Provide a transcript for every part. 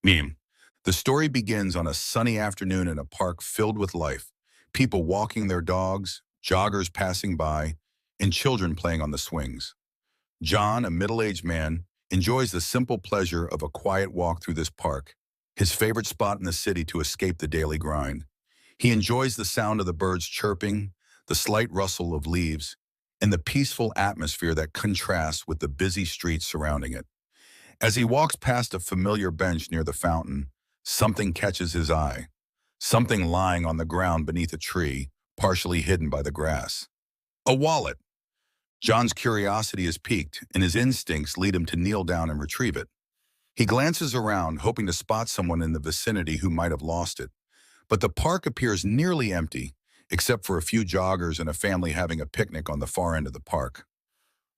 Meme. The story begins on a sunny afternoon in a park filled with life. People walking their dogs, joggers passing by, and children playing on the swings. John, a middle-aged man, enjoys the simple pleasure of a quiet walk through this park, his favorite spot in the city to escape the daily grind. He enjoys the sound of the birds chirping, the slight rustle of leaves, and the peaceful atmosphere that contrasts with the busy streets surrounding it. As he walks past a familiar bench near the fountain, something catches his eye. Something lying on the ground beneath a tree, partially hidden by the grass. A wallet. John's curiosity is piqued, and his instincts lead him to kneel down and retrieve it. He glances around, hoping to spot someone in the vicinity who might have lost it. But the park appears nearly empty, except for a few joggers and a family having a picnic on the far end of the park.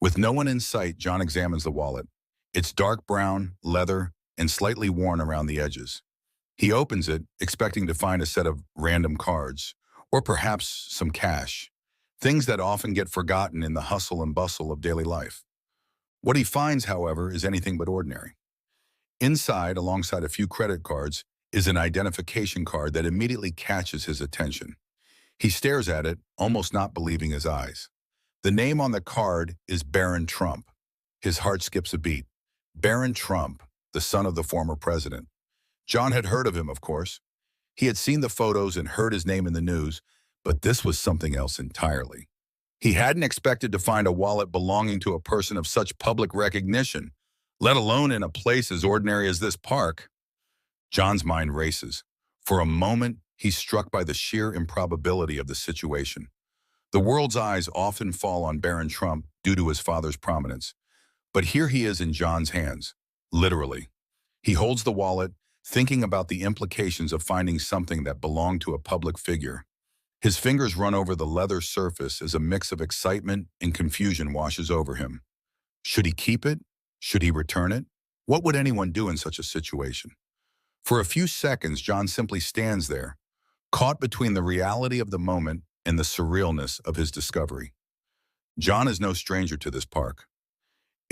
With no one in sight, John examines the wallet. It's dark brown, leather, and slightly worn around the edges. He opens it, expecting to find a set of random cards, or perhaps some cash, things that often get forgotten in the hustle and bustle of daily life. What he finds, however, is anything but ordinary. Inside, alongside a few credit cards, is an identification card that immediately catches his attention. He stares at it, almost not believing his eyes. The name on the card is Barron Trump. His heart skips a beat. Barron Trump, the son of the former president. John had heard of him, of course. He had seen the photos and heard his name in the news, but this was something else entirely. He hadn't expected to find a wallet belonging to a person of such public recognition, let alone in a place as ordinary as this park. John's mind races. For a moment, he's struck by the sheer improbability of the situation. The world's eyes often fall on Barron Trump due to his father's prominence. But here he is in John's hands, literally. He holds the wallet, thinking about the implications of finding something that belonged to a public figure. His fingers run over the leather surface as a mix of excitement and confusion washes over him. Should he keep it? Should he return it? What would anyone do in such a situation? For a few seconds, John simply stands there, caught between the reality of the moment and the surrealness of his discovery. John is no stranger to this park.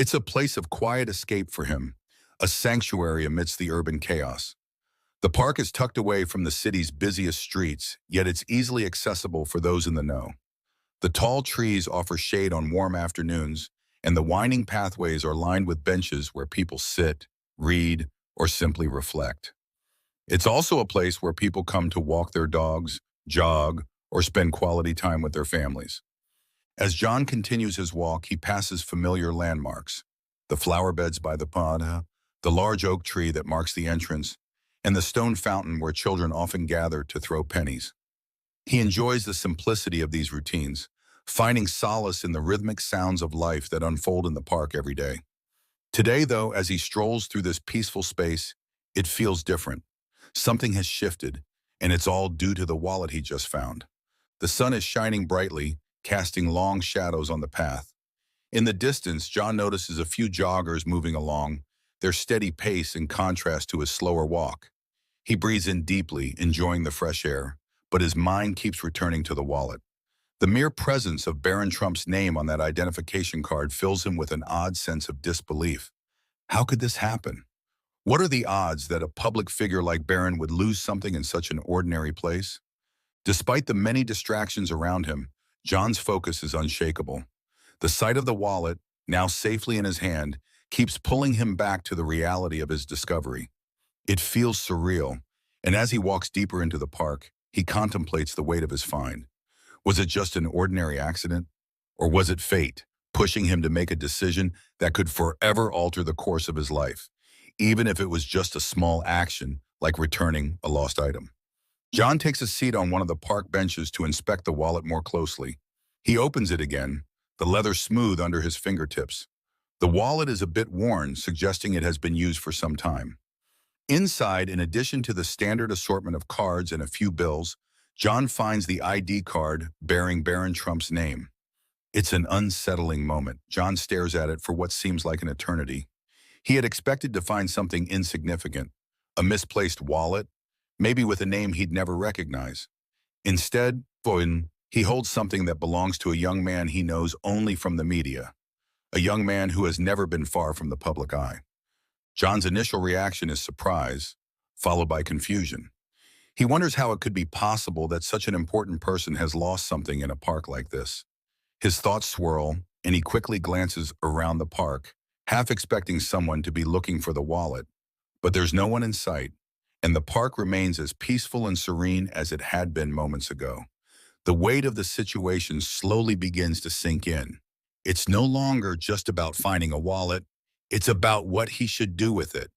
It's a place of quiet escape for him, a sanctuary amidst the urban chaos. The park is tucked away from the city's busiest streets, yet it's easily accessible for those in the know. The tall trees offer shade on warm afternoons, and the winding pathways are lined with benches where people sit, read, or simply reflect. It's also a place where people come to walk their dogs, jog, or spend quality time with their families. As John continues his walk, he passes familiar landmarks, the flower beds by the pond, the large oak tree that marks the entrance, and the stone fountain where children often gather to throw pennies. He enjoys the simplicity of these routines, finding solace in the rhythmic sounds of life that unfold in the park every day. Today, though, as he strolls through this peaceful space, it feels different. Something has shifted, and it's all due to the wallet he just found. The sun is shining brightly, casting long shadows on the path. In the distance, John notices a few joggers moving along, their steady pace in contrast to his slower walk. He breathes in deeply, enjoying the fresh air, but his mind keeps returning to the wallet. The mere presence of Barron Trump's name on that identification card fills him with an odd sense of disbelief. How could this happen? What are the odds that a public figure like Barron would lose something in such an ordinary place? Despite the many distractions around him, John's focus is unshakable. The sight of the wallet, now safely in his hand, keeps pulling him back to the reality of his discovery. It feels surreal, and as he walks deeper into the park, he contemplates the weight of his find. Was it just an ordinary accident? Or was it fate, pushing him to make a decision that could forever alter the course of his life, even if it was just a small action like returning a lost item? John takes a seat on one of the park benches to inspect the wallet more closely. He opens it again, the leather smooth under his fingertips. The wallet is a bit worn, suggesting it has been used for some time. Inside, in addition to the standard assortment of cards and a few bills, John finds the ID card bearing Barron Trump's name. It's an unsettling moment. John stares at it for what seems like an eternity. He had expected to find something insignificant, a misplaced wallet, maybe with a name he'd never recognize. Instead, he holds something that belongs to a young man he knows only from the media, a young man who has never been far from the public eye. John's initial reaction is surprise, followed by confusion. He wonders how it could be possible that such an important person has lost something in a park like this. His thoughts swirl, and he quickly glances around the park, half expecting someone to be looking for the wallet. But there's no one in sight, and the park remains as peaceful and serene as it had been moments ago. The weight of the situation slowly begins to sink in. It's no longer just about finding a wallet, it's about what he should do with it.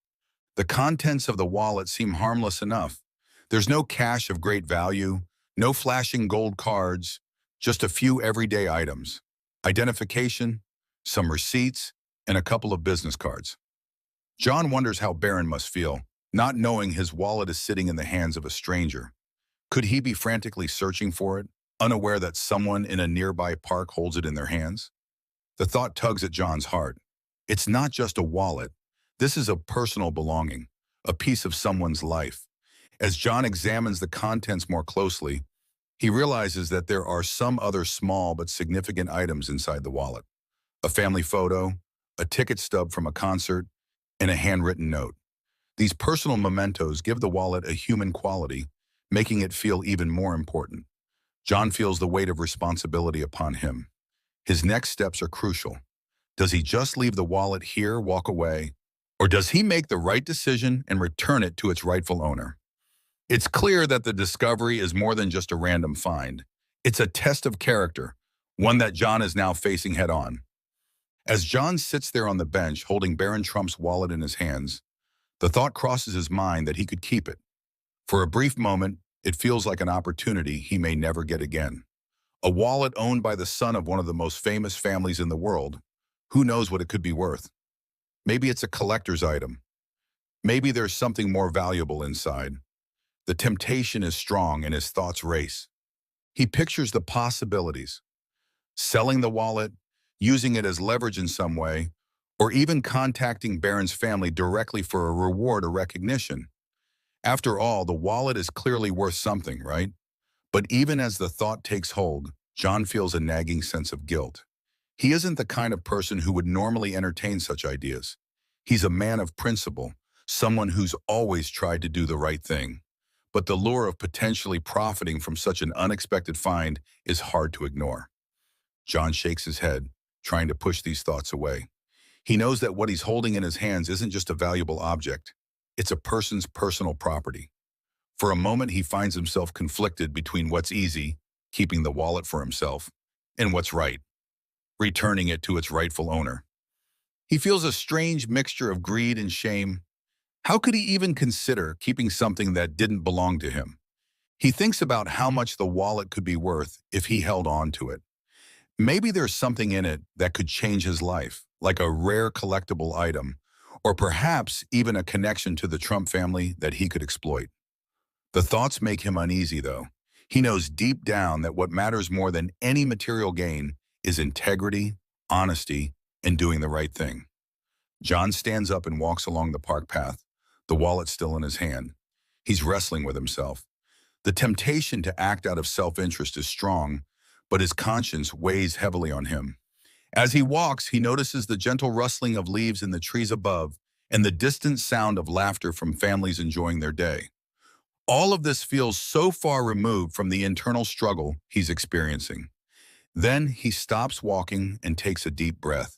The contents of the wallet seem harmless enough. There's no cash of great value, no flashing gold cards, just a few everyday items. Identification, some receipts, and a couple of business cards. John wonders how Barron must feel, not knowing his wallet is sitting in the hands of a stranger. Could he be frantically searching for it, unaware that someone in a nearby park holds it in their hands? The thought tugs at John's heart. It's not just a wallet. This is a personal belonging, a piece of someone's life. As John examines the contents more closely, he realizes that there are some other small but significant items inside the wallet. A family photo, a ticket stub from a concert, and a handwritten note. These personal mementos give the wallet a human quality, making it feel even more important. John feels the weight of responsibility upon him. His next steps are crucial. Does he just leave the wallet here, walk away, or does he make the right decision and return it to its rightful owner? It's clear that the discovery is more than just a random find. It's a test of character, one that John is now facing head-on. As John sits there on the bench holding Barron Trump's wallet in his hands, the thought crosses his mind that he could keep it. For a brief moment, it feels like an opportunity he may never get again. A wallet owned by the son of one of the most famous families in the world. Who knows what it could be worth? Maybe it's a collector's item. Maybe there's something more valuable inside. The temptation is strong and his thoughts race. He pictures the possibilities. Selling the wallet, using it as leverage in some way, or even contacting Barron's family directly for a reward or recognition. After all, the wallet is clearly worth something, right? But even as the thought takes hold, John feels a nagging sense of guilt. He isn't the kind of person who would normally entertain such ideas. He's a man of principle, someone who's always tried to do the right thing. But the lure of potentially profiting from such an unexpected find is hard to ignore. John shakes his head, trying to push these thoughts away. He knows that what he's holding in his hands isn't just a valuable object. It's a person's personal property. For a moment, he finds himself conflicted between what's easy, keeping the wallet for himself, and what's right, returning it to its rightful owner. He feels a strange mixture of greed and shame. How could he even consider keeping something that didn't belong to him? He thinks about how much the wallet could be worth if he held on to it. Maybe there's something in it that could change his life, like a rare collectible item, or perhaps even a connection to the Trump family that he could exploit. The thoughts make him uneasy, though. He knows deep down that what matters more than any material gain is integrity, honesty, and doing the right thing. John stands up and walks along the park path, the wallet still in his hand. He's wrestling with himself. The temptation to act out of self-interest is strong, but his conscience weighs heavily on him. As he walks, he notices the gentle rustling of leaves in the trees above and the distant sound of laughter from families enjoying their day. All of this feels so far removed from the internal struggle he's experiencing. Then he stops walking and takes a deep breath.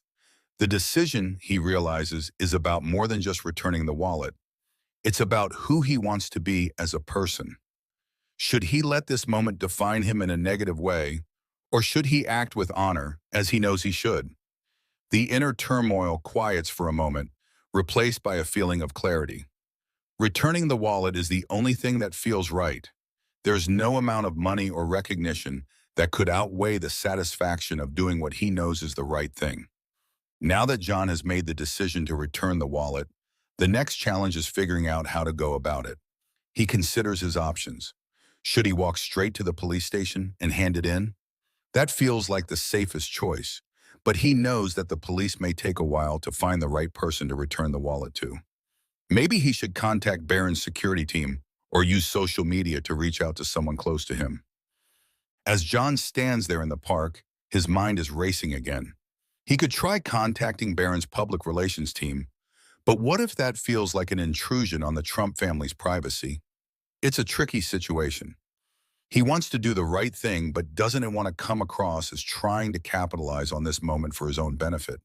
The decision, he realizes, is about more than just returning the wallet. It's about who he wants to be as a person. Should he let this moment define him in a negative way, or should he act with honor, as he knows he should? The inner turmoil quiets for a moment, replaced by a feeling of clarity. Returning the wallet is the only thing that feels right. There's no amount of money or recognition that could outweigh the satisfaction of doing what he knows is the right thing. Now that John has made the decision to return the wallet, the next challenge is figuring out how to go about it. He considers his options. Should he walk straight to the police station and hand it in? That feels like the safest choice, but he knows that the police may take a while to find the right person to return the wallet to. Maybe he should contact Barron's security team or use social media to reach out to someone close to him. As John stands there in the park, his mind is racing again. He could try contacting Barron's public relations team, But what if that feels like an intrusion on the Trump family's privacy? It's a tricky situation. He wants to do the right thing, but doesn't want to come across as trying to capitalize on this moment for his own benefit.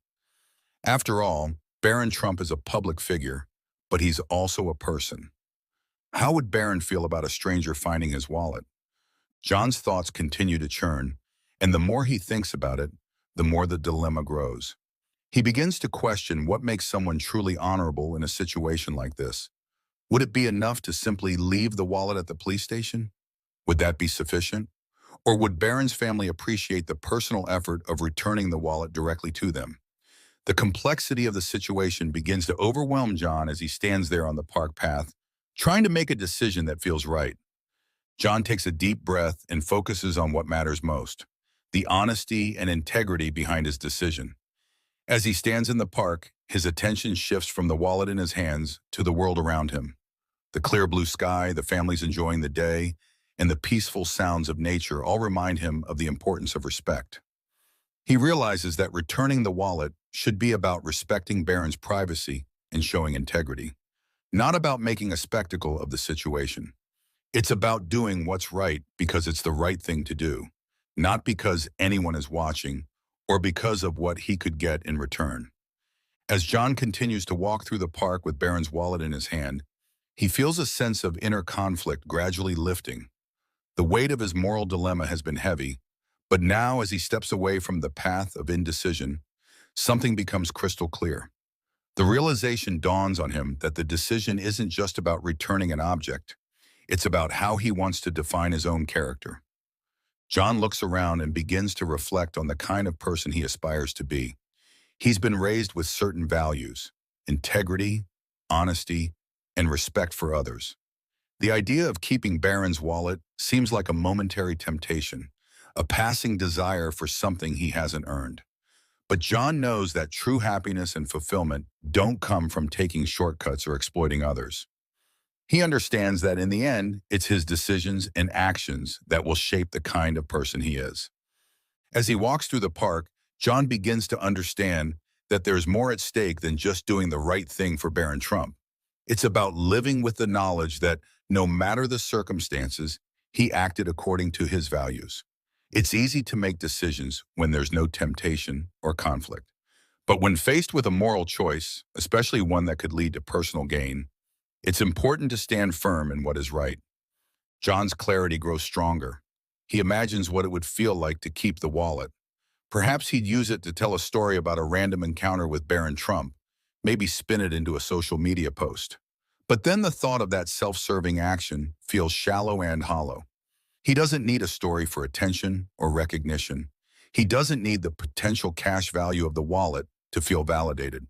After all, Barron Trump is a public figure, but he's also a person. How would Barron feel about a stranger finding his wallet? John's thoughts continue to churn, and the more he thinks about it, the more the dilemma grows. He begins to question what makes someone truly honorable in a situation like this. Would it be enough to simply leave the wallet at the police station? Would that be sufficient? Or would Barron's family appreciate the personal effort of returning the wallet directly to them? The complexity of the situation begins to overwhelm John as he stands there on the park path, trying to make a decision that feels right. John takes a deep breath and focuses on what matters most, the honesty and integrity behind his decision. As he stands in the park, his attention shifts from the wallet in his hands to the world around him. The clear blue sky, the families enjoying the day, and the peaceful sounds of nature all remind him of the importance of respect. He realizes that returning the wallet should be about respecting Barron's privacy and showing integrity, not about making a spectacle of the situation. It's about doing what's right because it's the right thing to do, not because anyone is watching or because of what he could get in return. As John continues to walk through the park with Barron's wallet in his hand, he feels a sense of inner conflict gradually lifting. The weight of his moral dilemma has been heavy, but now as he steps away from the path of indecision, something becomes crystal clear. The realization dawns on him that the decision isn't just about returning an object. It's about how he wants to define his own character. John looks around and begins to reflect on the kind of person he aspires to be. He's been raised with certain values: integrity, honesty, and respect for others. The idea of keeping Barron's wallet seems like a momentary temptation, a passing desire for something he hasn't earned. But John knows that true happiness and fulfillment don't come from taking shortcuts or exploiting others. He understands that in the end, it's his decisions and actions that will shape the kind of person he is. As he walks through the park, John begins to understand that there's more at stake than just doing the right thing for Barron Trump. It's about living with the knowledge that no matter the circumstances, he acted according to his values. It's easy to make decisions when there's no temptation or conflict. But when faced with a moral choice, especially one that could lead to personal gain, it's important to stand firm in what is right. John's clarity grows stronger. He imagines what it would feel like to keep the wallet. Perhaps he'd use it to tell a story about a random encounter with Barron Trump, maybe spin it into a social media post. But then the thought of that self-serving action feels shallow and hollow. He doesn't need a story for attention or recognition. He doesn't need the potential cash value of the wallet to feel validated.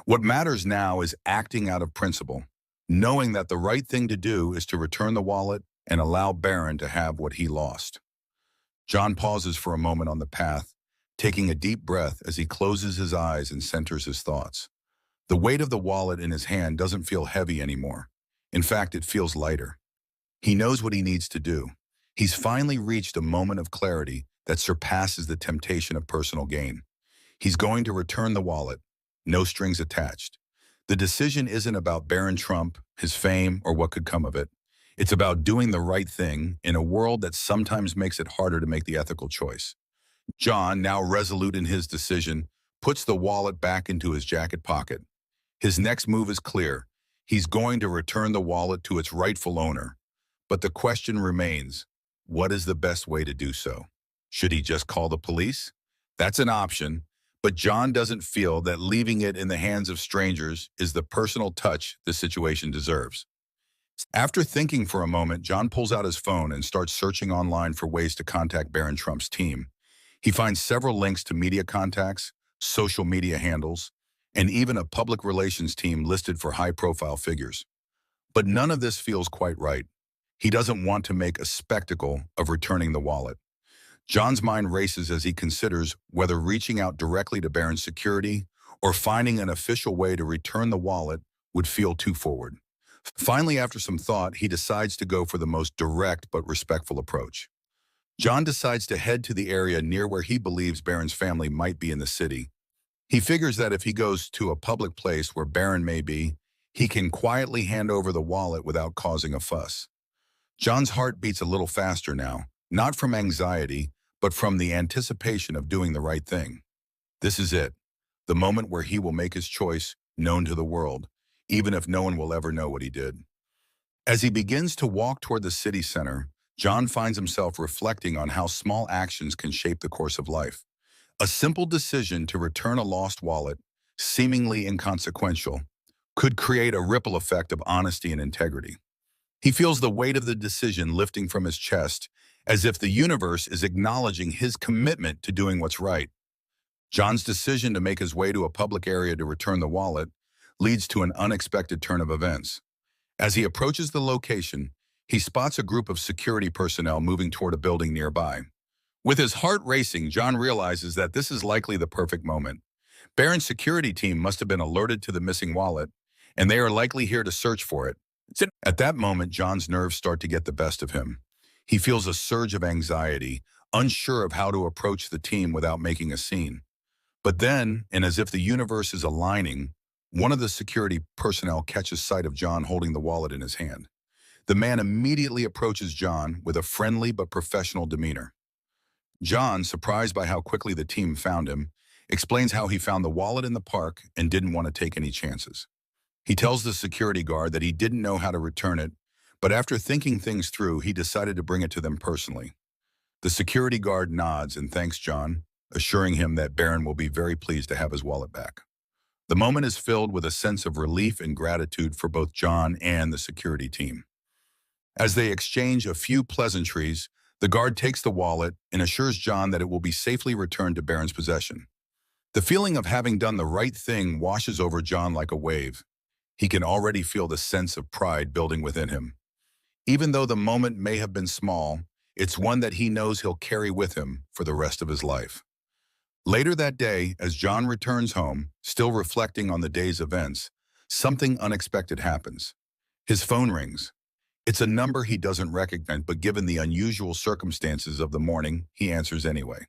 What matters now is acting out of principle, knowing that the right thing to do is to return the wallet and allow Barron to have what he lost. John pauses for a moment on the path, taking a deep breath as he closes his eyes and centers his thoughts. The weight of the wallet in his hand doesn't feel heavy anymore. In fact, it feels lighter. He knows what he needs to do. He's finally reached a moment of clarity that surpasses the temptation of personal gain. He's going to return the wallet, no strings attached. The decision isn't about Barron Trump, his fame, or what could come of it. It's about doing the right thing in a world that sometimes makes it harder to make the ethical choice. John, now resolute in his decision, puts the wallet back into his jacket pocket. His next move is clear. He's going to return the wallet to its rightful owner. But the question remains, what is the best way to do so? Should he just call the police? That's an option, but John doesn't feel that leaving it in the hands of strangers is the personal touch the situation deserves. After thinking for a moment, John pulls out his phone and starts searching online for ways to contact Barron Trump's team. He finds several links to media contacts, social media handles, and even a public relations team listed for high-profile figures. But none of this feels quite right. He doesn't want to make a spectacle of returning the wallet. John's mind races as he considers whether reaching out directly to Barron's security or finding an official way to return the wallet would feel too forward. Finally, after some thought, he decides to go for the most direct but respectful approach. John decides to head to the area near where he believes Barron's family might be in the city. He figures that if he goes to a public place where Barron may be, he can quietly hand over the wallet without causing a fuss. John's heart beats a little faster now, not from anxiety, but from the anticipation of doing the right thing. This is it, the moment where he will make his choice known to the world, even if no one will ever know what he did. As he begins to walk toward the city center, John finds himself reflecting on how small actions can shape the course of life. A simple decision to return a lost wallet, seemingly inconsequential, could create a ripple effect of honesty and integrity. He feels the weight of the decision lifting from his chest, as if the universe is acknowledging his commitment to doing what's right. John's decision to make his way to a public area to return the wallet leads to an unexpected turn of events. As he approaches the location, he spots a group of security personnel moving toward a building nearby. With his heart racing, John realizes that this is likely the perfect moment. Barron's security team must have been alerted to the missing wallet, and they are likely here to search for it. At that moment, John's nerves start to get the best of him. He feels a surge of anxiety, unsure of how to approach the team without making a scene. But then, and as if the universe is aligning, one of the security personnel catches sight of John holding the wallet in his hand. The man immediately approaches John with a friendly but professional demeanor. John, surprised by how quickly the team found him, explains how he found the wallet in the park and didn't want to take any chances. He tells the security guard that he didn't know how to return it, but after thinking things through, he decided to bring it to them personally. The security guard nods and thanks John, assuring him that Barron will be very pleased to have his wallet back. The moment is filled with a sense of relief and gratitude for both John and the security team. As they exchange a few pleasantries, the guard takes the wallet and assures John that it will be safely returned to Barron's possession. The feeling of having done the right thing washes over John like a wave. He can already feel the sense of pride building within him. Even though the moment may have been small, it's one that he knows he'll carry with him for the rest of his life. Later that day, as John returns home, still reflecting on the day's events, something unexpected happens. His phone rings. It's a number he doesn't recognize, but given the unusual circumstances of the morning, he answers anyway.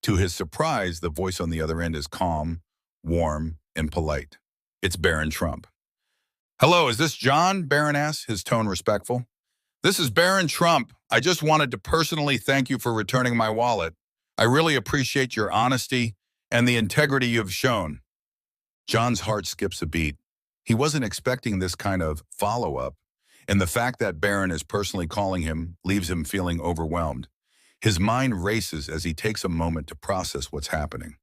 To his surprise, the voice on the other end is calm, warm, and polite. It's Barron Trump. "Hello, is this John?" Barron asks, his tone respectful. "This is Barron Trump. I just wanted to personally thank you for returning my wallet. I really appreciate your honesty and the integrity you've shown." John's heart skips a beat. He wasn't expecting this kind of follow-up, and the fact that Barron is personally calling him leaves him feeling overwhelmed. His mind races as he takes a moment to process what's happening.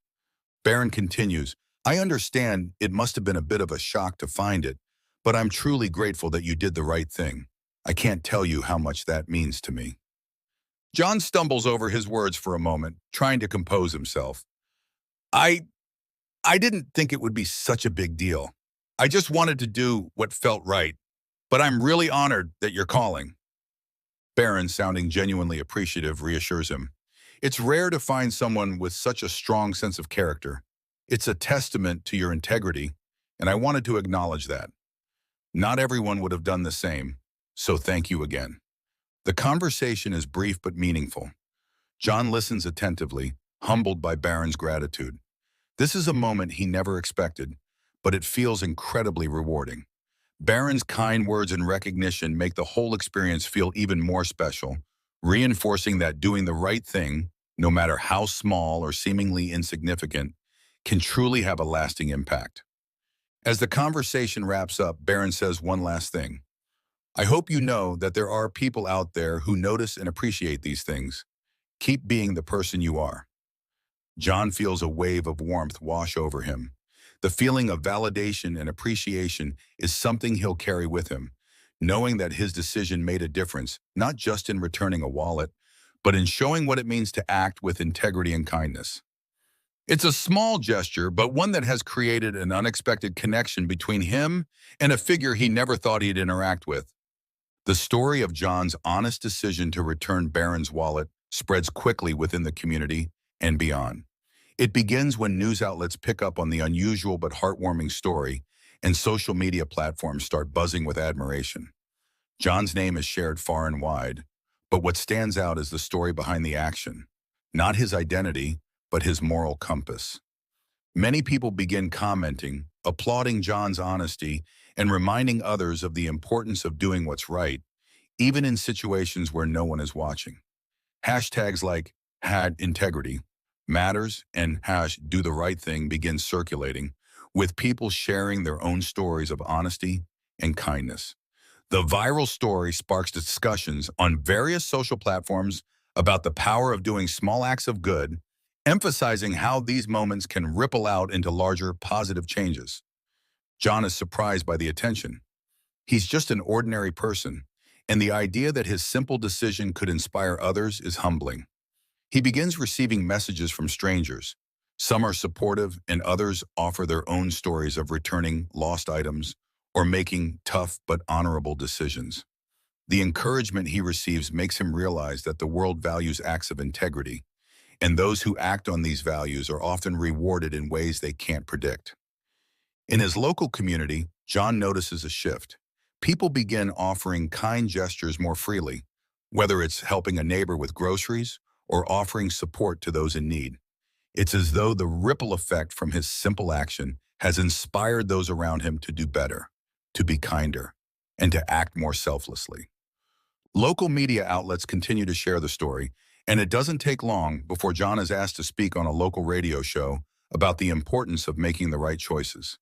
Barron continues, "I understand it must have been a bit of a shock to find it, but I'm truly grateful that you did the right thing. I can't tell you how much that means to me." John stumbles over his words for a moment, trying to compose himself. I didn't think it would be such a big deal. I just wanted to do what felt right, but I'm really honored that you're calling." Barron, sounding genuinely appreciative, reassures him. "It's rare to find someone with such a strong sense of character. It's a testament to your integrity, and I wanted to acknowledge that. Not everyone would have done the same, so thank you again." The conversation is brief but meaningful. John listens attentively, humbled by Barron's gratitude. This is a moment he never expected, but it feels incredibly rewarding. Barron's kind words and recognition make the whole experience feel even more special, reinforcing that doing the right thing, no matter how small or seemingly insignificant, can truly have a lasting impact. As the conversation wraps up, Barron says one last thing. "I hope you know that there are people out there who notice and appreciate these things. Keep being the person you are." John feels a wave of warmth wash over him. The feeling of validation and appreciation is something he'll carry with him, knowing that his decision made a difference, not just in returning a wallet, but in showing what it means to act with integrity and kindness. It's a small gesture, but one that has created an unexpected connection between him and a figure he never thought he'd interact with. The story of John's honest decision to return Barron's wallet spreads quickly within the community and beyond. It begins when news outlets pick up on the unusual but heartwarming story, and social media platforms start buzzing with admiration. John's name is shared far and wide, but what stands out is the story behind the action, not his identity, but his moral compass. Many people begin commenting, applauding John's honesty, and reminding others of the importance of doing what's right, even in situations where no one is watching. Hashtags like #integrity matters and #do the right thing begin circulating, with people sharing their own stories of honesty and kindness. The viral story sparks discussions on various social platforms about the power of doing small acts of good, emphasizing how these moments can ripple out into larger positive changes. John is surprised by the attention. He's just an ordinary person, and the idea that his simple decision could inspire others is humbling. He begins receiving messages from strangers. Some are supportive, and others offer their own stories of returning lost items or making tough but honorable decisions. The encouragement he receives makes him realize that the world values acts of integrity, and those who act on these values are often rewarded in ways they can't predict. In his local community, John notices a shift. People begin offering kind gestures more freely, whether it's helping a neighbor with groceries or offering support to those in need. It's as though the ripple effect from his simple action has inspired those around him to do better, to be kinder, and to act more selflessly. Local media outlets continue to share the story, and it doesn't take long before John is asked to speak on a local radio show about the importance of making the right choices.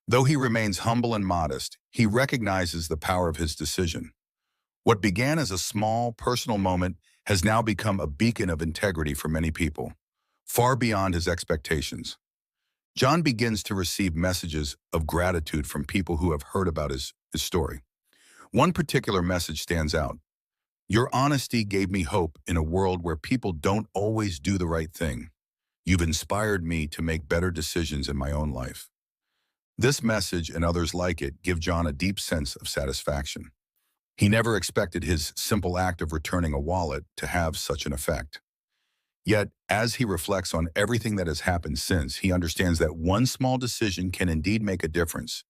Though he remains humble and modest, he recognizes the power of his decision. What began as a small, personal moment has now become a beacon of integrity for many people, far beyond his expectations. John begins to receive messages of gratitude from people who have heard about his story. One particular message stands out. "Your honesty gave me hope in a world where people don't always do the right thing. You've inspired me to make better decisions in my own life." This message and others like it give John a deep sense of satisfaction. He never expected his simple act of returning a wallet to have such an effect. Yet, as he reflects on everything that has happened since, he understands that one small decision can indeed make a difference,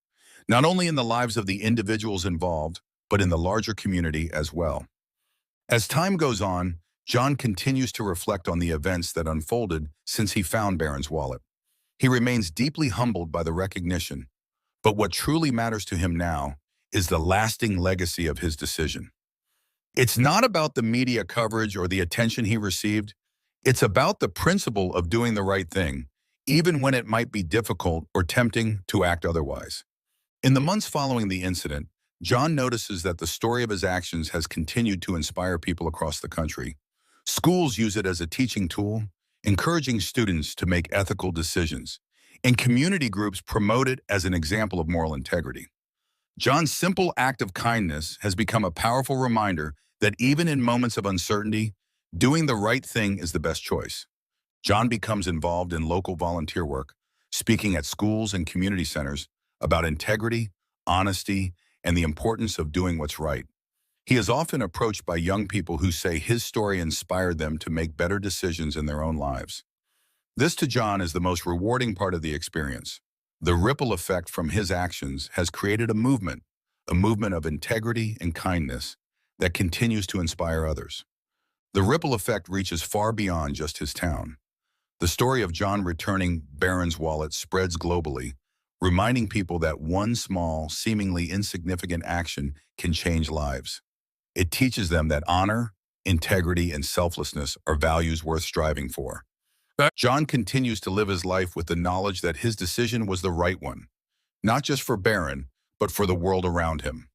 not only in the lives of the individuals involved, but in the larger community as well. As time goes on, John continues to reflect on the events that unfolded since he found Barron's wallet. He remains deeply humbled by the recognition, but what truly matters to him now is the lasting legacy of his decision. It's not about the media coverage or the attention he received. It's about the principle of doing the right thing, even when it might be difficult or tempting to act otherwise. In the months following the incident, John notices that the story of his actions has continued to inspire people across the country. Schools use it as a teaching tool, encouraging students to make ethical decisions, and community groups promote it as an example of moral integrity. John's simple act of kindness has become a powerful reminder that even in moments of uncertainty, doing the right thing is the best choice. John becomes involved in local volunteer work, speaking at schools and community centers about integrity, honesty, and the importance of doing what's right. He is often approached by young people who say his story inspired them to make better decisions in their own lives. This to John is the most rewarding part of the experience. The ripple effect from his actions has created a movement of integrity and kindness that continues to inspire others. The ripple effect reaches far beyond just his town. The story of John returning Barron's wallet spreads globally, reminding people that one small, seemingly insignificant action can change lives. It teaches them that honor, integrity, and selflessness are values worth striving for. John continues to live his life with the knowledge that his decision was the right one, not just for Barron, but for the world around him.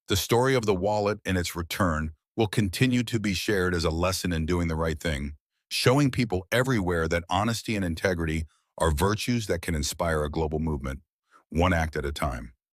The story of the wallet and its return will continue to be shared as a lesson in doing the right thing, showing people everywhere that honesty and integrity are virtues that can inspire a global movement, one act at a time.